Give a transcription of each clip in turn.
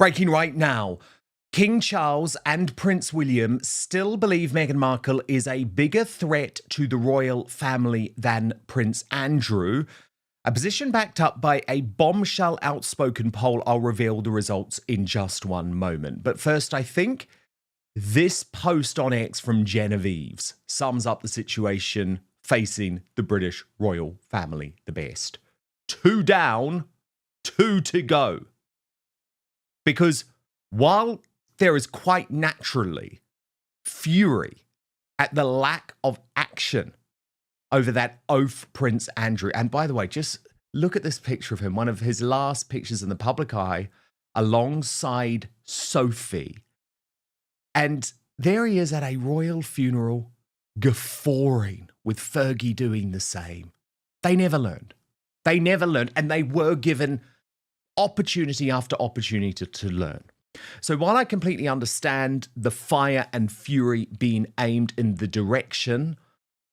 Breaking right now. King Charles and Prince William still believe Meghan Markle is a bigger threat to the royal family than Prince Andrew. A position backed up by a bombshell Outspoken poll. I'll reveal the results in just one moment. But first, I think this post on X from Genevieve's sums up the situation facing the British royal family the best. 2 down, 2 to go. Because while there is quite naturally fury at the lack of action over that oaf Prince Andrew, and by the way, just look at this picture of him, one of his last pictures in the public eye, alongside Sophie. And there he is at a royal funeral, guffawing with Fergie doing the same. They never learned. They never learned, and they were given opportunity after opportunity to learn. So while I completely understand the fire and fury being aimed in the direction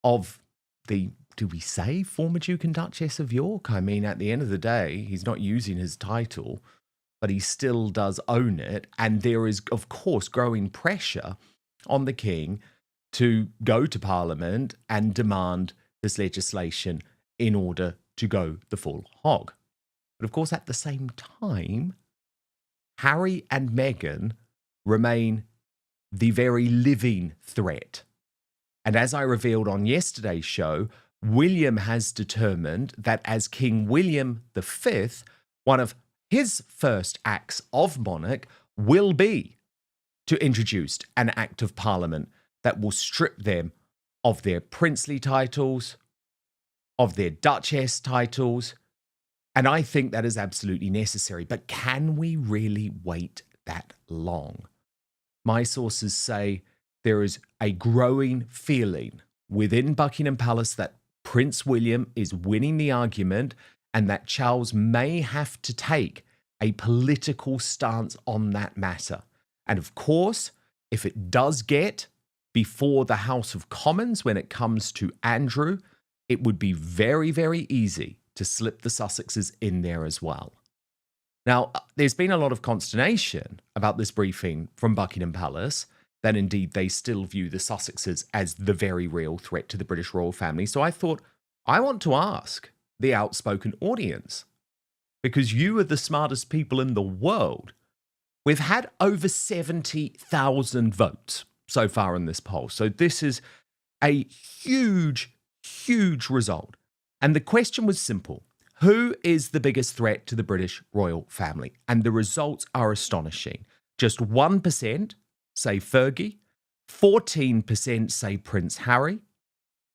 of the, do we say, former Duke and Duchess of York? I mean, at the end of the day, he's not using his title, but he still does own it. And there is, of course, growing pressure on the king to go to Parliament and demand this legislation in order to go the full hog. But of course, at the same time, Harry and Meghan remain the very living threat. And as I revealed on yesterday's show, William has determined that as King William V, one of his first acts of monarch will be to introduce an act of parliament that will strip them of their princely titles, of their duchess titles. And I think that is absolutely necessary. But can we really wait that long? My sources say there is a growing feeling within Buckingham Palace that Prince William is winning the argument and that Charles may have to take a political stance on that matter. And of course, if it does get before the House of Commons when it comes to Andrew, it would be very, very easy to slip the Sussexes in there as well. Now, there's been a lot of consternation about this briefing from Buckingham Palace, that indeed they still view the Sussexes as the very real threat to the British royal family. So I thought, I want to ask the Outspoken audience, because you are the smartest people in the world. We've had over 70,000 votes so far in this poll. So this is a huge, huge result. And the question was simple. Who is the biggest threat to the British royal family? And the results are astonishing. Just 1% say Fergie, 14% say Prince Harry,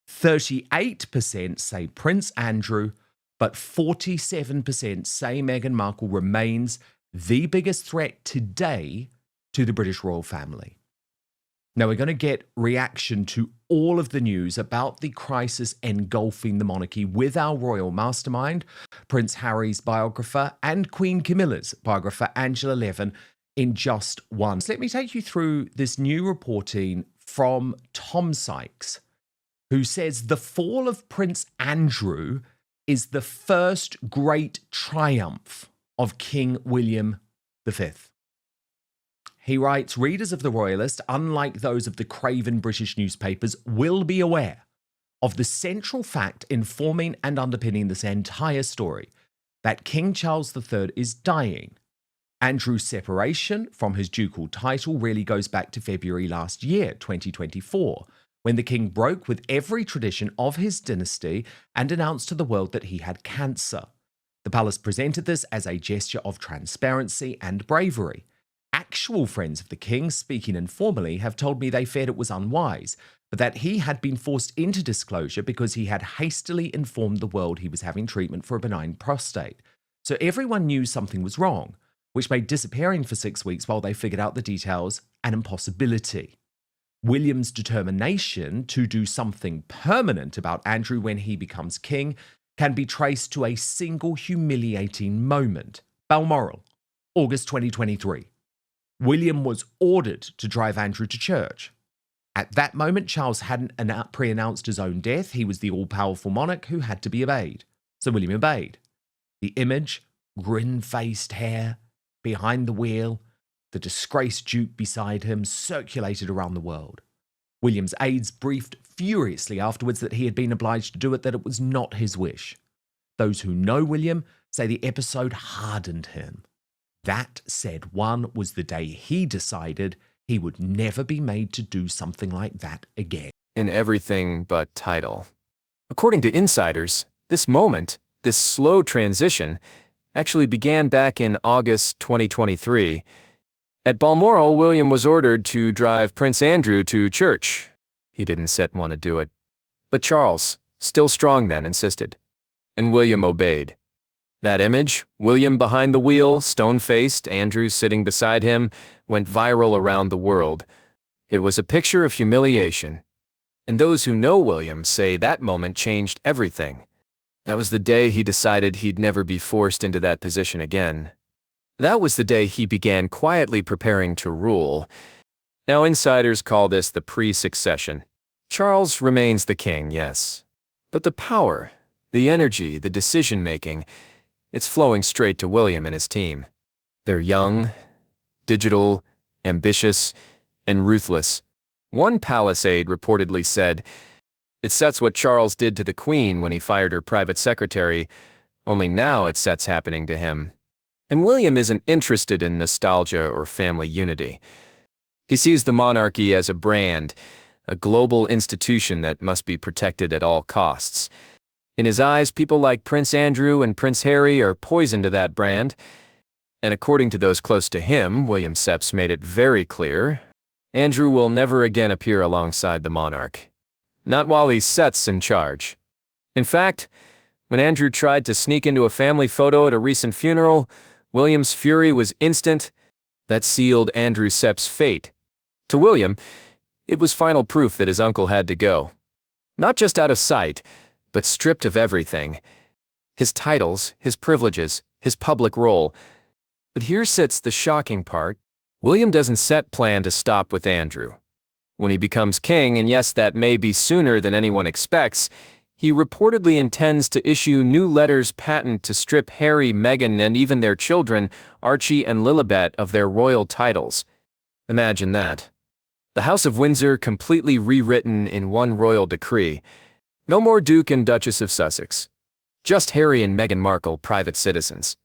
38% say Prince Andrew, but 47% say Meghan Markle remains the biggest threat today to the British royal family. Now, we're going to get reaction to all of the news about the crisis engulfing the monarchy with our royal mastermind, Prince Harry's biographer, and Queen Camilla's biographer, Angela Levin, in just one. So let me take you through this new reporting from Tom Sykes, who says the fall of Prince Andrew is the first great triumph of King William V. He writes, readers of The Royalist, unlike those of the craven British newspapers, will be aware of the central fact informing and underpinning this entire story, that King Charles III is dying. Andrew's separation from his ducal title really goes back to February last year, 2024, when the king broke with every tradition of his dynasty and announced to the world that he had cancer. The palace presented this as a gesture of transparency and bravery. Actual friends of the king, speaking informally, have told me they feared it was unwise, but that he had been forced into disclosure because he had hastily informed the world he was having treatment for a benign prostate. So everyone knew something was wrong, which made disappearing for 6 weeks while they figured out the details an impossibility. William's determination to do something permanent about Andrew when he becomes king can be traced to a single humiliating moment. Balmoral, August 2023. William was ordered to drive Andrew to church. At that moment, Charles hadn't pre-announced his own death. He was the all-powerful monarch who had to be obeyed. So William obeyed. The image, grin-faced hair, behind the wheel, The disgraced Duke beside him circulated around the world. William's aides briefed furiously afterwards that he had been obliged to do it, that it was not his wish. Those who know William say the episode hardened him. That, said one, was the day he decided he would never be made to do something like that again. In everything but title. According to insiders, this moment, this slow transition, actually began back in August 2023. At Balmoral, William was ordered to drive Prince Andrew to church. He didn't want to do it. But Charles, still strong then, insisted. And William obeyed. That image, William behind the wheel, stone-faced, Andrew sitting beside him, went viral around the world. It was a picture of humiliation. And those who know William say that moment changed everything. That was the day he decided he'd never be forced into that position again. That was the day he began quietly preparing to rule. Now insiders call this the pre-succession. Charles remains the king, yes. But the power, the energy, the decision-making, it's flowing straight to William and his team. They're young, digital, ambitious, and ruthless. One palace aide reportedly said, "It sets what Charles did to the Queen when he fired her private secretary, only now it sets happening to him." And William isn't interested in nostalgia or family unity. He sees the monarchy as a brand, a global institution that must be protected at all costs. In his eyes, people like Prince Andrew and Prince Harry are poison to that brand. And according to those close to him, William Seps made it very clear, Andrew will never again appear alongside the monarch. Not while he sets in charge. In fact, when Andrew tried to sneak into a family photo at a recent funeral, William's fury was instant. That sealed Andrew Seps' fate. To William, it was final proof that his uncle had to go. Not just out of sight, but stripped of everything. His titles, his privileges, his public role. But here sits the shocking part. William doesn't plan to stop with Andrew. When he becomes king, and yes, that may be sooner than anyone expects, he reportedly intends to issue new letters patent to strip Harry, Meghan, and even their children, Archie and Lilibet, of their royal titles. Imagine that. The House of Windsor completely rewritten in one royal decree. No more Duke and Duchess of Sussex. Just Harry and Meghan Markle, private citizens.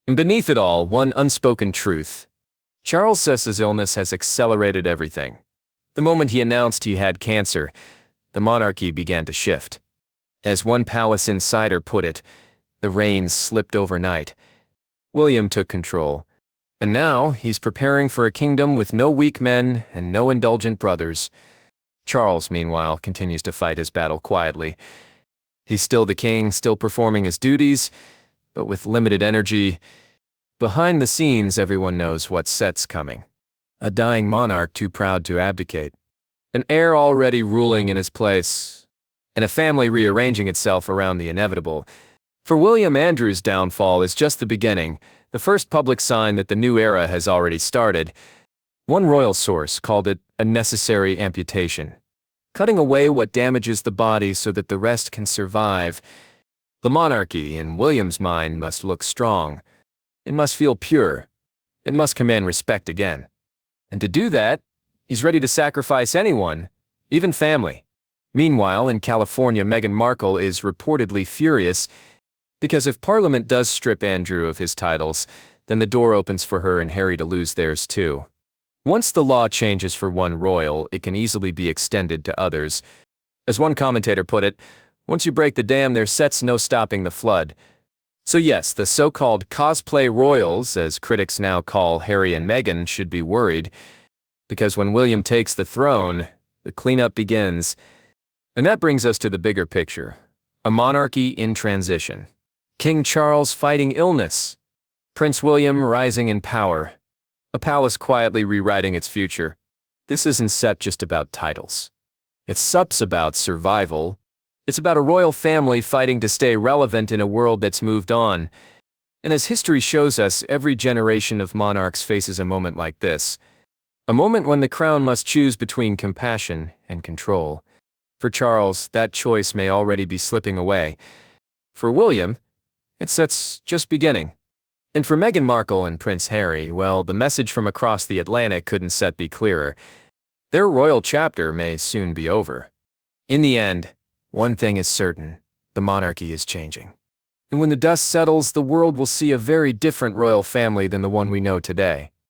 And beneath it all, one unspoken truth. Charles Sussexes' illness has accelerated everything. The moment he announced he had cancer, the monarchy began to shift. As one palace insider put it, the reins slipped overnight. William took control. And now he's preparing for a kingdom with no weak men and no indulgent brothers. Charles, meanwhile, continues to fight his battle quietly. He's still the king, still performing his duties, but with limited energy. Behind the scenes, everyone knows what set's coming. A dying monarch too proud to abdicate. An heir already ruling in his place. And a family rearranging itself around the inevitable. For William, Andrew's downfall is just the beginning, the first public sign that the new era has already started. One royal source called it a necessary amputation. Cutting away what damages the body so that the rest can survive. The monarchy, in William's mind, must look strong. It must feel pure. It must command respect again. And to do that, he's ready to sacrifice anyone, even family. Meanwhile, in California, Meghan Markle is reportedly furious because if Parliament does strip Andrew of his titles, then the door opens for her and Harry to lose theirs too. Once the law changes for one royal, it can easily be extended to others. As one commentator put it, once you break the dam, there's no stopping the flood. So yes, the so-called cosplay royals, as critics now call Harry and Meghan, should be worried, because when William takes the throne, the cleanup begins. And that brings us to the bigger picture. A monarchy in transition. King Charles fighting illness. Prince William rising in power. A palace quietly rewriting its future. This isn't set just about titles. It's about survival. It's about a royal family fighting to stay relevant in a world that's moved on. And as history shows us, every generation of monarchs faces a moment like this. A moment when the crown must choose between compassion and control. For Charles, that choice may already be slipping away. For William, it's just beginning. And for Meghan Markle and Prince Harry, well, the message from across the Atlantic couldn't be clearer. Their royal chapter may soon be over. In the end, one thing is certain: the monarchy is changing. And when the dust settles, the world will see a very different royal family than the one we know today.